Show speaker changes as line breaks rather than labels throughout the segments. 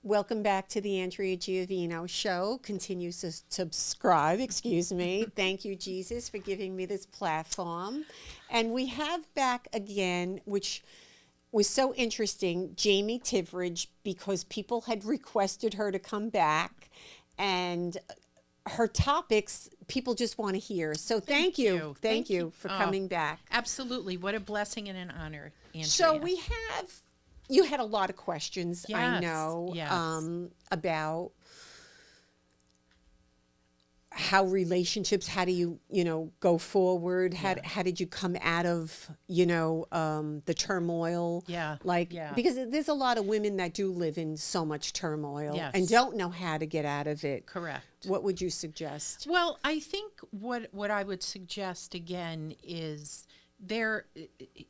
Welcome back to the Andrea Giovino Show. Continue to subscribe, excuse me. Thank you, Jesus, for giving me this platform. And we have back again, which was so interesting, Jamie Thivierge, because people had requested her to come back. And her topics, people just want to hear. So thank you. Thank you for coming back.
Absolutely. What a blessing and an honor, Andrea.
So you had a lot of questions,
Yes,
I know,
yes.
about how relationships, how do you, go forward? How did you come out of, the turmoil?
Yeah,
Because there's a lot of women that do live in so much turmoil
Yes.
and don't know how to get out of it.
Correct.
What would you suggest?
Well, I think what I would suggest again is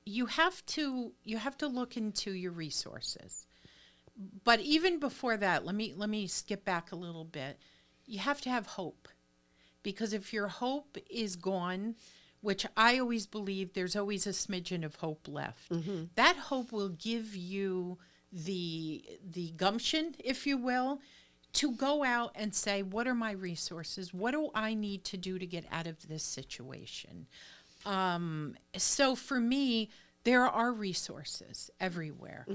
you have to look into your resources. But even before that, let me skip back a little bit. You have to have hope. Because if your hope is gone, which I always believe there's always a smidgen of hope left, that hope will give you the gumption, if you will, to go out and say, what are my resources? What do I need to do to get out of this situation? So for me, there are resources everywhere.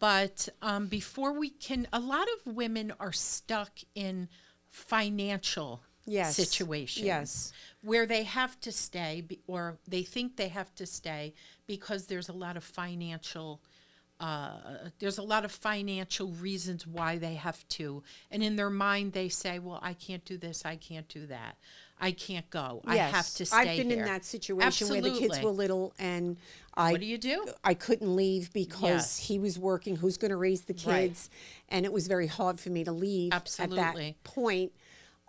But before we can, a lot of women are stuck in financial situations where they have to stay or they think they have to stay because there's a lot of financial reasons why they have to. And in their mind, they say, well, I can't do this. I can't do that. I can't go. I have to stay
I've been
here.
in that situation
Absolutely.
where the kids were little and
What do you do?
I couldn't leave because
Yes.
he was working. Who's going to raise the kids?
Right.
And it was very hard for me to leave
Absolutely.
at that point.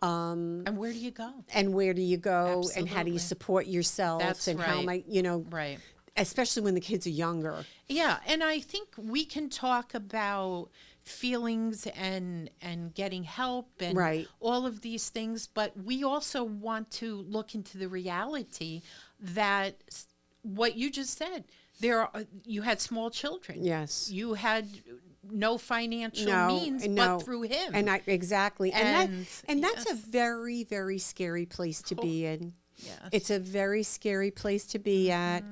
And where do you go?
And where do you go? And how do you
Absolutely.
support yourself?
That's
and how am I,
Right.
especially when the kids are younger.
Yeah, and I think we can talk about feelings and getting help and
Right.
all of these things, but we also want to look into the reality that what you just said, you had small children.
Yes.
You had no financial means
and
but through him.
And exactly. And that's
yes.
a very, very scary place to be in.
Yes.
It's a very scary place to be at.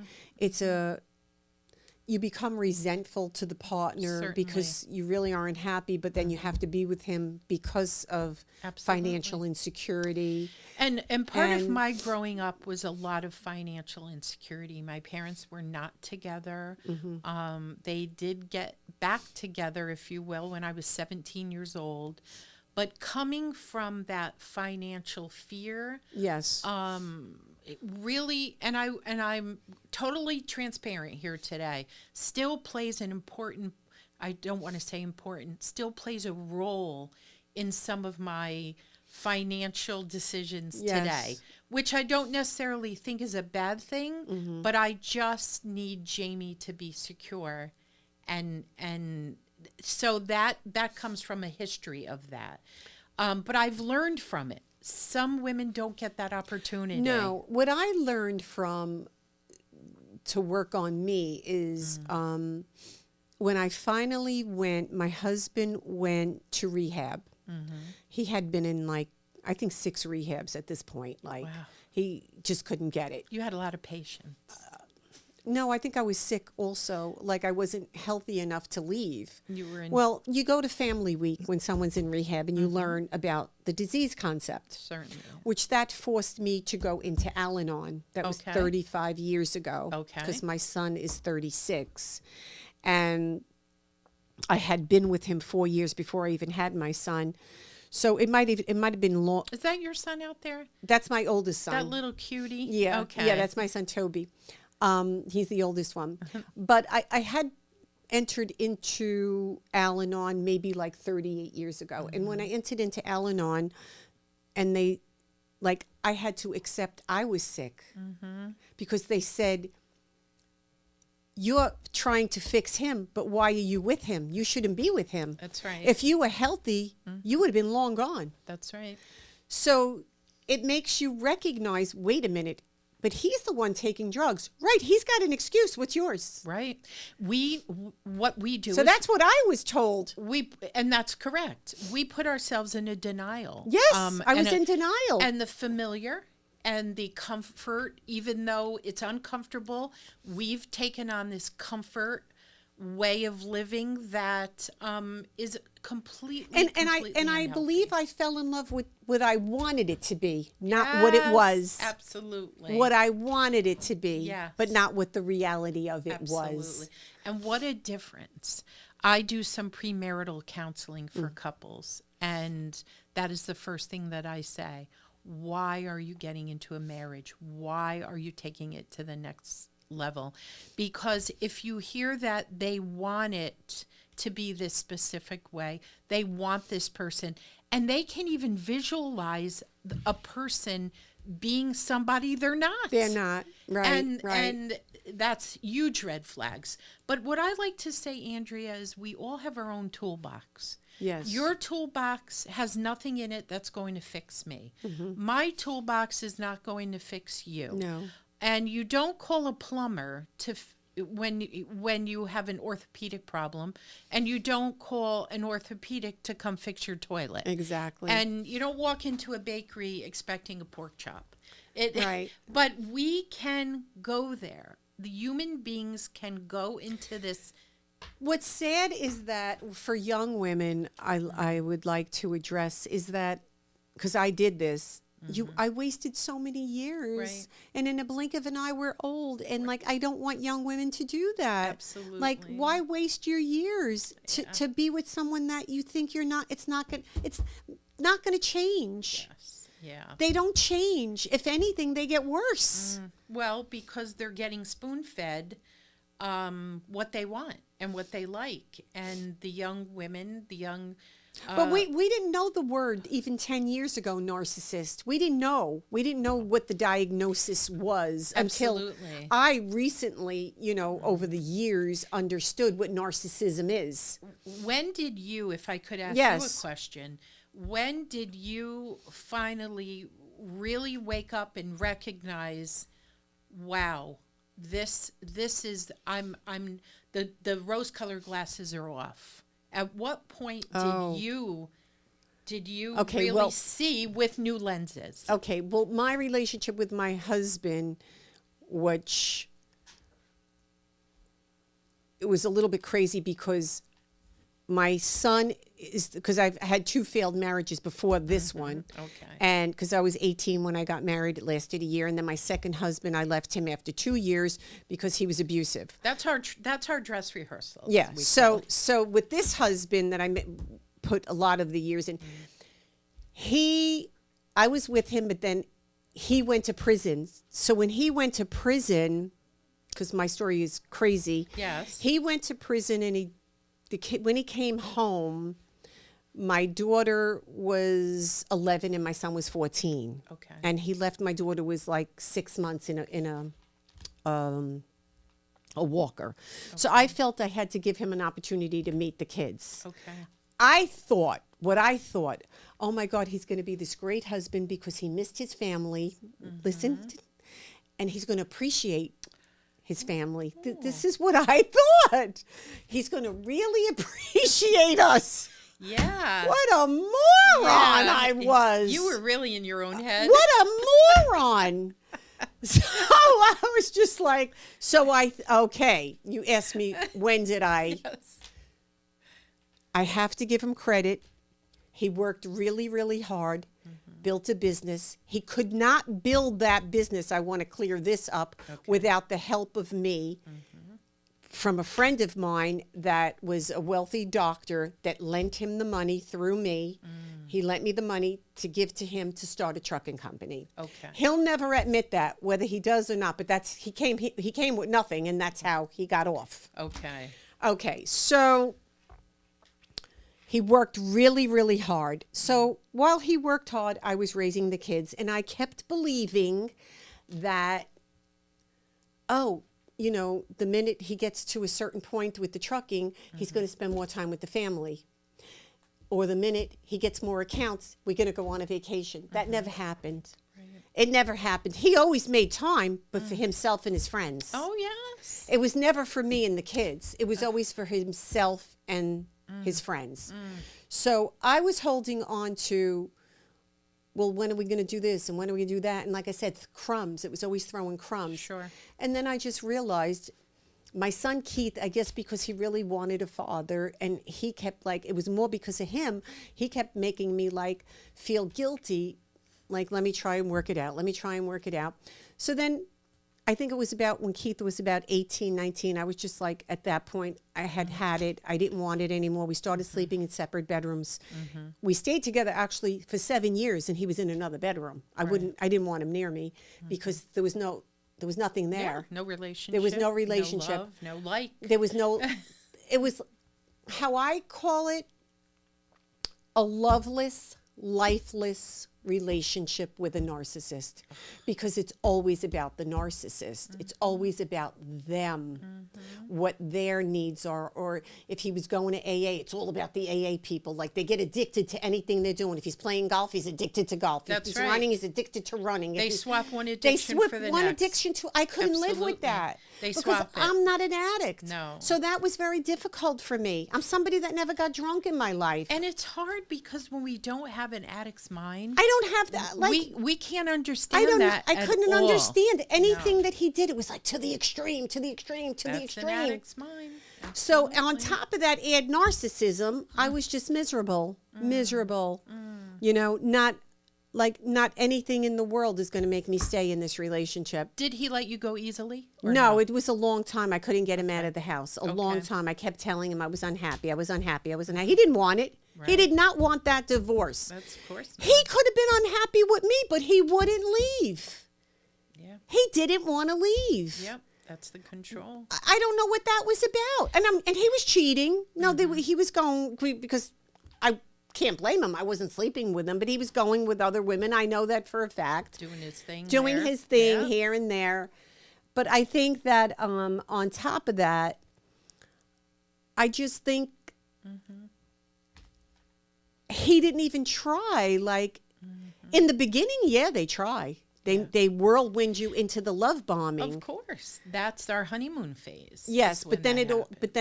You become resentful to the partner
Certainly.
because you really aren't happy, but then you have to be with him because of financial insecurity.
And part of my growing up was a lot of financial insecurity. My parents were not together. They did get back together, if you will, when I was 17 years old. But coming from that financial fear,
Yes.
it really, and I'm totally transparent here today, still plays an important, I don't want to say important, still plays a role in some of my financial decisions today, which I don't necessarily think is a bad thing, but I just need Jamie to be secure. And so that comes from a history of that. But I've learned from it. Some women don't get that opportunity.
No, what I learned to work on me is when I finally my husband went to rehab. He had been in I think 6 rehabs at this point.
Wow.
He just couldn't get it.
You had a lot of patience.
No, I think I was sick also. I wasn't healthy enough to leave.
You were in.
Well, you go to Family Week when someone's in rehab and you learn about the disease concept.
Certainly.
Which that forced me to go into Al-Anon. That was 35 years ago.
Okay.
Because my son is 36. And I had been with him 4 years before I even had my son. So it might have been long.
Is that your son out there?
That's my oldest son.
That little cutie?
Yeah.
Okay.
Yeah, that's my son, Toby. He's the oldest one. But I had entered into Al-Anon maybe 38 years ago. And when I entered into Al-Anon and I had to accept I was sick because they said, you're trying to fix him, but why are you with him? You shouldn't be with him.
That's right.
If you were healthy, you would have been long gone.
That's right.
So it makes you recognize, wait a minute, but he's the one taking drugs. Right. He's got an excuse. What's yours?
Right. What we do.
So that's what I was told.
And that's correct. We put ourselves in a denial.
Yes, I was in denial.
And the familiar and the comfort, even though it's uncomfortable, we've taken on this comfort way of living that is completely
I believe I fell in love with what I wanted it to be, not what it was.
Absolutely.
What I wanted it to be,
Yes.
but not what the reality of it
Absolutely.
was.
And what a difference. I do some premarital counseling for couples, and that is the first thing that I say. Why are you getting into a marriage? Why are you taking it to the next level? Because if you hear that they want it to be this specific way, they want this person, and they can even visualize a person being somebody they're not.
They're not. Right.
And that's huge red flags. But what I like to say, Andrea, is we all have our own toolbox.
Yes.
Your toolbox has nothing in it that's going to fix me. My toolbox is not going to fix you.
No.
And you don't call a plumber to when you have an orthopedic problem, and you don't call an orthopedic to come fix your toilet.
Exactly.
And you don't walk into a bakery expecting a pork chop.
Right.
But we can go there. The human beings can go into this.
What's sad is that for young women, I would like to address is that, because I did this, I wasted so many years,
Right.
and in a blink of an eye, we're old, and like I don't want young women to do that.
Absolutely.
Like, why waste your years to be with someone that you think you're not? It's not gonna change.
Yes. Yeah.
They don't change. If anything, they get worse.
Well, because they're getting spoon-fed what they want and what they like. And the young women,
But we didn't know the word even 10 years ago, narcissist. We didn't know. We didn't know what the diagnosis was until
Absolutely.
I recently, over the years, understood what narcissism is.
When did you, if I could ask
Yes.
you a question, when did you finally really wake up and recognize, wow, this is the rose-colored glasses are off? At what point did you really see with new lenses?
Okay, well, my relationship with my husband, which it was a little bit crazy because my son is, because I've had 2 failed marriages before this one.
Okay.
And because I was 18 when I got married, it lasted a year. And then my second husband, I left him after 2 years because he was abusive.
That's our dress rehearsal.
Yeah. So with this husband that I put a lot of the years in, I was with him, but then he went to prison. So when he went to prison, because my story is crazy.
Yes.
He went to prison, and when he came home, my daughter was 11 and my son was 14.
Okay.
And he left. My daughter was like 6 months in a walker. Okay. So I felt I had to give him an opportunity to meet the kids.
Okay.
I thought, oh my God, he's going to be this great husband because he missed his family. Listen, and he's going to appreciate his family. This is what I thought. He's going to really appreciate us.
Yeah.
What a moron I was.
You were really in your own head.
What a moron. So I was just like, okay, you asked me, when did I?
Yes.
I have to give him credit. He worked really, really hard, built a business. He could not build that business, I want to clear this up, without the help of me from a friend of mine that was a wealthy doctor that lent him the money through me. He lent me the money to give to him to start a trucking company.
Okay.
He'll never admit that, whether he does or not, but he came with nothing, and that's how he got off.
Okay.
Okay, so he worked really, really hard. So while he worked hard, I was raising the kids, and I kept believing that, the minute he gets to a certain point with the trucking, he's going to spend more time with the family. Or the minute he gets more accounts, we're going to go on a vacation. That never happened. Right. It never happened. He always made time, but for himself and his friends.
Oh, yes.
It was never for me and the kids. It was always for himself and his friends. So I was holding on to, well, when are we going to do this? And when are we going to do that? And like I said, crumbs. It was always throwing crumbs.
Sure.
And then I just realized my son Keith, I guess because he really wanted a father, and he kept like, it was more because of him, he kept making me like feel guilty. Like, let me try and work it out. Let me try and work it out. So then I think it was about when Keith was about 18, 19, I was just like, at that point, I had it. I didn't want it anymore. We started sleeping in separate bedrooms. We stayed together actually for 7 years, and he was in another bedroom. I didn't want him near me because there was nothing there.
Yeah, no relationship.
There was no relationship.
No love, no like.
There was no, it was how I call it, a loveless, lifeless relationship with a narcissist, because it's always about the narcissist. It's always about them, what their needs are. Or if he was going to AA, it's all about the AA people. Like, they get addicted to anything they're doing. If he's playing golf, he's addicted to golf.
That's
if he's
right.
running, he's addicted to running.
They swap one addiction for the
one
next.
addiction to, I couldn't live
Absolutely.
with that.
They
because
swap it.
I'm not an addict.
No.
So that was very difficult for me. I'm somebody that never got drunk in my life.
And it's hard because when we don't have an addict's mind,
I don't have that. Like,
we can't understand that.
I couldn't
at all.
understand anything that he did. It was like to the extreme, to the extreme, to the
That's an
extreme.
addict's mind.
So
Absolutely.
on top of that, add narcissism. I was just miserable, miserable. You know, not anything in the world is going to make me stay in this relationship.
Did he let you go easily? Or
No, it was a long time. I couldn't get him out of the house. A long
Okay.
time. I kept telling him I was unhappy. I was unhappy. I was unhappy. He didn't want it. He
Right.
did not want that divorce.
That's of course.
He could have been unhappy with me, but he wouldn't leave.
Yeah.
He didn't want to leave.
Yep. That's the control.
I don't know what that was about. And he was cheating. No, he was going, because I can't blame him. I wasn't sleeping with him, but he was going with other women. I know that for a fact.
Doing his thing.
Doing
there.
his thing
Yeah.
here and there. But I think that on top of that, I just think he didn't even try. Like, in the beginning, yeah, they try. They whirlwind you into the love bombing.
Of course, that's our honeymoon phase.
Yes,
is
but
when
then
that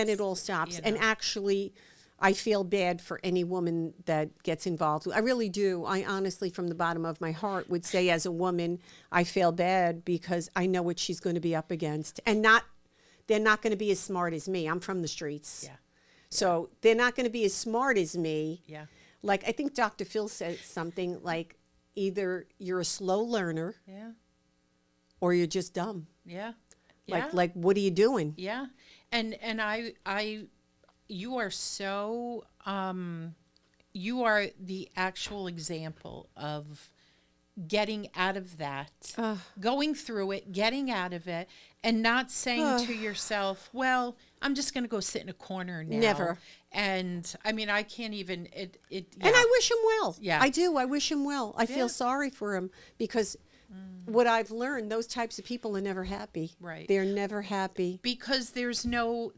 it all
happens,
stops.
you
And
know.
actually, I feel bad for any woman that gets involved. I really do. I honestly, from the bottom of my heart, would say, as a woman, I feel bad because I know what she's going to be up against, and they're not going to be as smart as me. I'm from the streets,
Yeah.
so they're not going to be as smart as me.
Yeah.
Like, I think Dr. Phil said something like, either you're a slow learner
Yeah.
or you're just dumb.
Yeah. Yeah.
Like what are you doing?
Yeah. And you are so you are the actual example of getting out of that, going through it, getting out of it, and not saying to yourself, well, I'm just going to go sit in a corner now.
Never.
And I mean, I can't even yeah.
And I wish him well.
Yeah.
I do. I wish him well. I
Yeah.
feel sorry for him because what I've learned, those types of people are never happy.
Right.
They're never happy.
Because there's no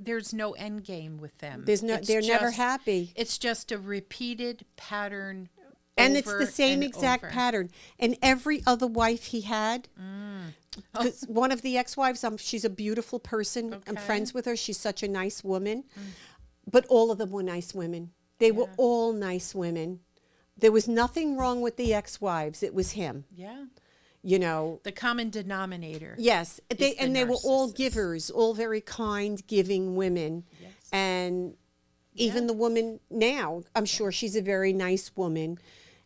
end game with them.
They're never happy.
It's just a repeated pattern.
And it's
over
the same
and
exact
over.
pattern. And every other wife he had, because one of the ex-wives, she's a beautiful person. I'm
Okay.
friends with her. She's such a nice woman. But all of them were nice women. They were all nice women. There was nothing wrong with the ex-wives. It was him.
Yeah.
You know.
The common denominator.
Yes. They were all
narcissist.
givers, all very kind, giving women.
Yes.
And even the woman now, I'm sure she's a very nice woman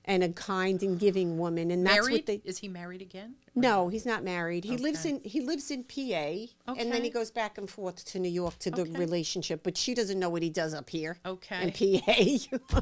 and a kind and giving woman. And that's
Married?
what they.
Is he married again?
No, he's not married. He lives
Okay.
in PA, and then
Okay.
he goes back and forth to New York to the
Okay.
relationship. But she doesn't know what he does up here
Okay.
in PA.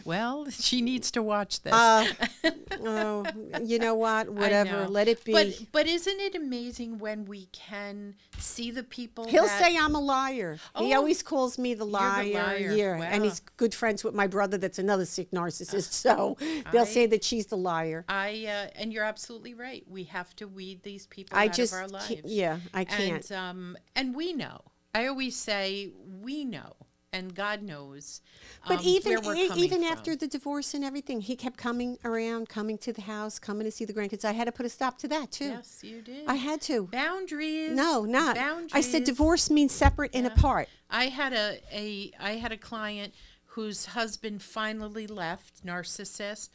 Well, she needs to watch this.
Oh, you know what?
I
Whatever.
know.
Let it be.
But isn't it amazing when we can see the people
He'll
that,
say I'm a liar. He
Oh,
always calls me the liar.
liar.
Yeah, and
Wow.
he's good friends with my brother. That's another sick narcissist. So they'll say that she's the liar.
and you're absolutely right. We have to weed these people
I
out
just
of our
can't-
lives.
yeah, I can't.
And we know. I always say we know and God knows.
But
Where we're coming
even
from.
after the divorce and everything, he kept coming around, coming to the house, coming to see the grandkids. I had to put a stop to that too.
Yes, you did.
I had to.
Boundaries.
No, not.
Boundaries.
I said divorce means separate and apart.
I had a client whose husband finally left, narcissist,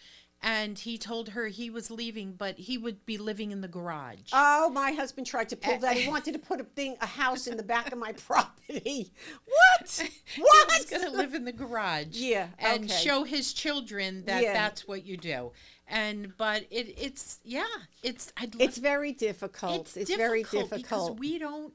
and he told her he was leaving, but he would be living in the garage.
Oh, my husband tried to pull that. He wanted to put a house in the back of my property. What? What?
He was going to live in the garage.
Yeah,
and
okay.
show his children that that's what you do. But it's
very difficult. It's very difficult
because we don't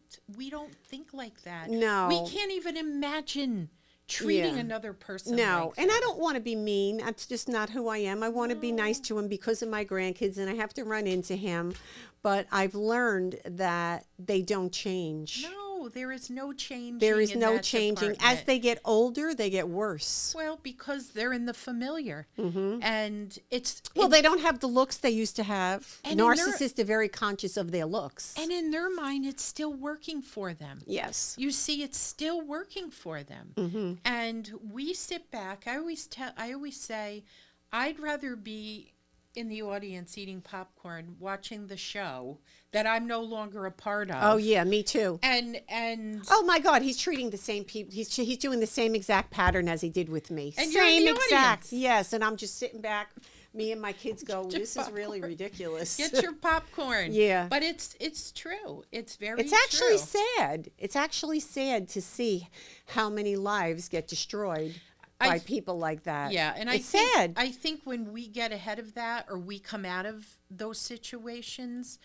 think like that.
No,
we can't even imagine treating another person.
No,
like
and
that.
I don't want to be mean. That's just not who I am. I want to be nice to him because of my grandkids, and I have to run into him. But I've learned that they don't change.
No, there is no changing.
There is
in
no
that
changing.
department.
As they get older, they get worse.
Well, because they're in the familiar, and
They don't have the looks they used to have.
And
Narcissists are very conscious of their looks.
and in their mind, it's still working for them.
Yes.
You see, it's still working for them, and we sit back. I always say, I'd rather be in the audience eating popcorn, watching the show that I'm no longer a part of.
Oh yeah, me too.
And
oh my God, he's treating the same people. He's doing the same exact pattern as he did with me.
And you're in
same
the
exact.
audience.
Yes, and I'm just sitting back. Me and my kids go, this is really ridiculous.
get your popcorn.
Yeah.
But it's true. It's very
It's actually
true.
sad. It's actually sad to see how many lives get destroyed by people like that.
Yeah, and
it's sad.
I think when we get ahead of that, or we come out of those situations,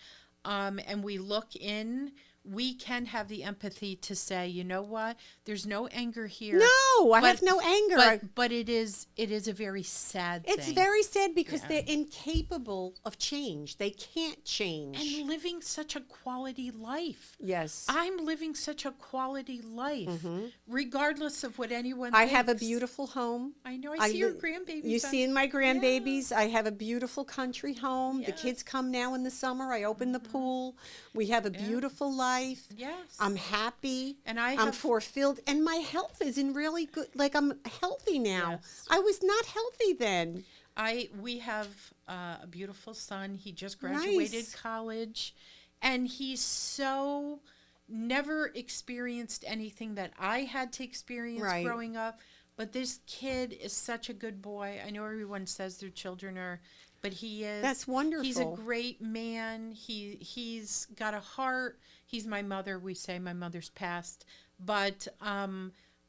and we look in, we can have the empathy to say, you know what? There's no anger here.
No, I have no anger.
But it is a very sad thing.
It's very sad because they're incapable of change. They can't change.
And living such a quality life.
Yes.
I'm living such a quality life, regardless of what anyone
I
thinks.
have a beautiful home.
I know. I see your grandbabies.
You see in my grandbabies, I have a beautiful country home. The kids come now in the summer. I open the pool. We have a beautiful life.
Yes.
I'm happy.
And
I'm fulfilled. And my health is in really good. Like, I'm healthy now.
Yes.
I was not healthy then.
We have a beautiful son. He just graduated college, and he's so never experienced anything that I had to experience growing up. But this kid is such a good boy. I know everyone says their children are, but he is.
That's wonderful.
He's a great man. He's got a heart. He's my mother. We say my mother's passed, but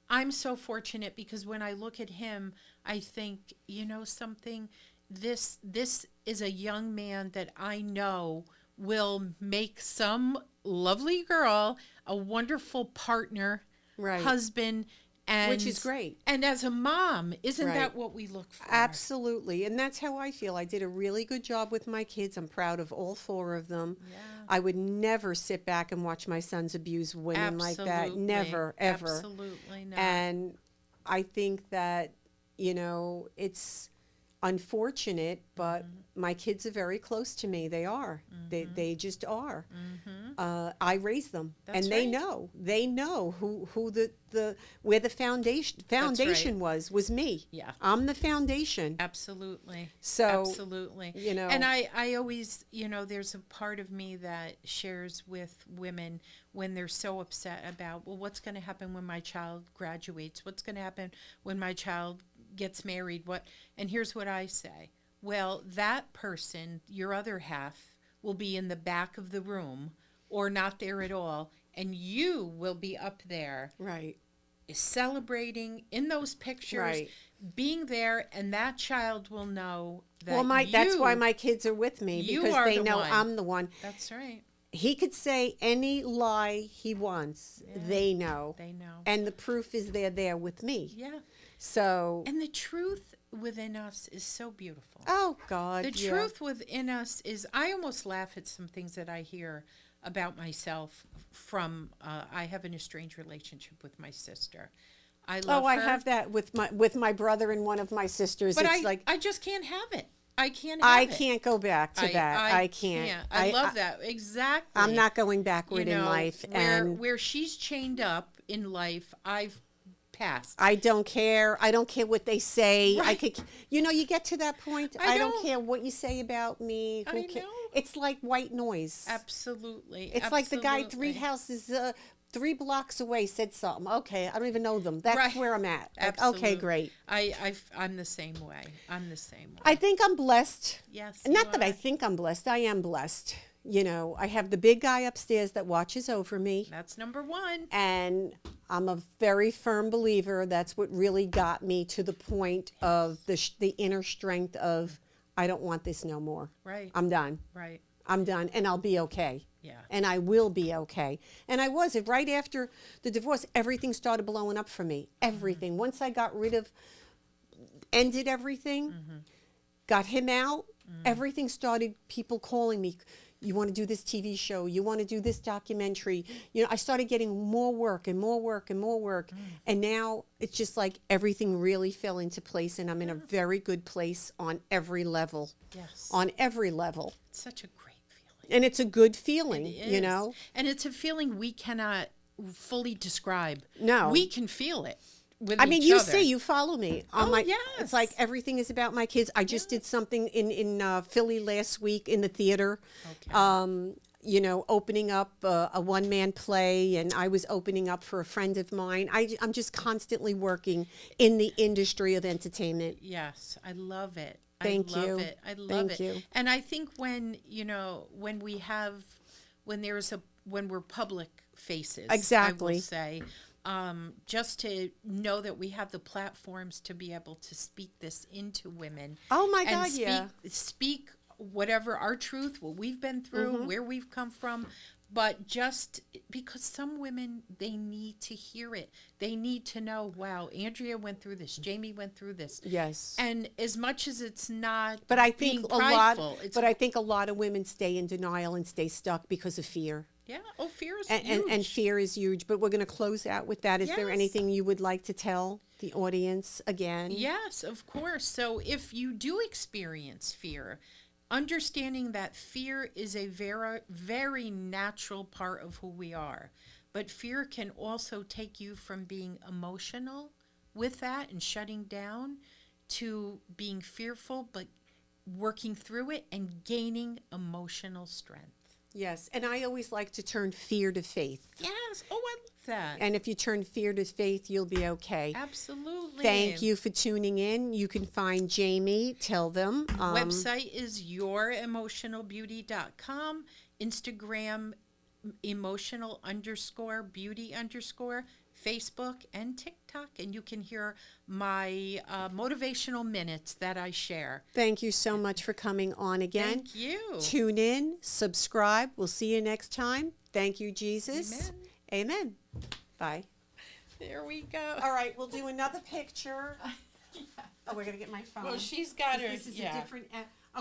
I'm so fortunate because when I look at him, I think, you know something, this is a young man that I know will make some lovely girl a wonderful partner, husband, and
which is great.
And as a mom, isn't that what we look for?
Absolutely. And that's how I feel. I did a really good job with my kids. I'm proud of all 4 of them. Yeah. I would never sit back and watch my sons abuse women like that. Never, ever.
Absolutely not.
And I think that, it's unfortunate, but my kids are very close to me. They are. They just are. I raised them.
That's
and they know. They know who where the foundation was me.
Yeah.
I'm the foundation.
Absolutely.
So,
absolutely. And I always, there's a part of me that shares with women when they're so upset about, well, what's going to happen when my child graduates? What's going to happen when my child gets married? And here's what I say. Well, that person, your other half, will be in the back of the room or not there at all, and you will be up there.
Right.
Celebrating in those pictures, being there, and that child will know that
that's why my kids are with me, because they know I'm the one.
That's right.
He could say any lie he wants. Yeah. They know.
They know.
And the proof is they're there with me.
Yeah.
So.
And the truth within us is so beautiful.
Oh, God.
The truth within us is, I almost laugh at some things that I hear about myself from, I have an estranged relationship with my sister. I love her.
I have that with my brother and one of my sisters.
But
it's
I just can't have it. I can't go
back to that. I can't.
I love that. Exactly.
I'm not going backward in life.
Where she's chained up in life, I've past.
I don't care. I don't care what they say.
Right.
I could, you get to that point.
I
I don't
know.
care what you say about me.
I know.
It's like white noise.
Absolutely.
It's like the guy
Absolutely.
3 blocks away said something. Okay, I don't even know them. That's
Right.
where I'm at. Like,
Absolutely.
okay, great.
I'm the same way. I'm the same way.
I think I'm blessed.
Yes.
Not
you
that I
are.
think I'm blessed. I am blessed. I have the big guy upstairs that watches over me.
That's number one.
And I'm a very firm believer. That's what really got me to the point of the inner strength of, I don't want this no more.
Right.
I'm done.
Right.
I'm done, and I'll be okay.
Yeah.
And I will be okay. And I was. Right after the divorce, everything started blowing up for me. Everything.
Mm-hmm.
Once I ended everything, got him out, everything started, people calling me. You want to do this TV show? You want to do this documentary? I started getting more work and more work and more work. And now it's just like everything really fell into place, and I'm in a very good place on every level.
Yes.
On every level.
It's such a great feeling.
And it's a good feeling,
It is.
know?
And it's a feeling we cannot fully describe.
No.
We can feel it with
I mean,
each
you
other.
see, you follow me on my.
yes.
It's like everything is about my kids. I just did something in Philly last week in the theater.
Okay.
Opening up a one-man play, and I was opening up for a friend of mine. I'm just constantly working in the industry of entertainment.
Yes, I love it.
Thank
I love
you.
it. I love
Thank
it.
you.
And I think when we're public faces,
Exactly.
I will say, just to know that we have the platforms to be able to speak this into women.
Oh my
and
God, yeah.
Speak whatever our truth, what we've been through, where we've come from. But just because some women, they need to hear it. They need to know, wow, Andrea went through this. Jamie went through this.
Yes.
And as much as it's not
But I
being
think
prideful, it's,
I think a lot of women stay in denial and stay stuck because of fear.
yeah, fear is
And
huge.
fear is huge. But we're going to close out with that. Is there
Yes.
anything you would like to tell the audience again?
Yes, of course. So if you do experience fear, understanding that fear is a very, very natural part of who we are. But fear can also take you from being emotional with that and shutting down to being fearful, but working through it and gaining emotional strength.
Yes. And I always like to turn fear to faith.
Yes. Oh, I love that.
And if you turn fear to faith, you'll be okay.
Absolutely.
Thank you for tuning in. You can find Jamie. Tell them.
Website is youremotionalbeauty.com. Instagram, emotional_beauty_. Facebook and TikTok. And you can hear my motivational minutes that I share.
Thank you so much for coming on again.
Thank you.
Tune in, subscribe. We'll see you next time. Thank you, Jesus.
Amen.
Amen. Bye.
There we go.
All right, we'll do another picture. Oh, we're going to get my phone.
Well, she's got her.
This is a different.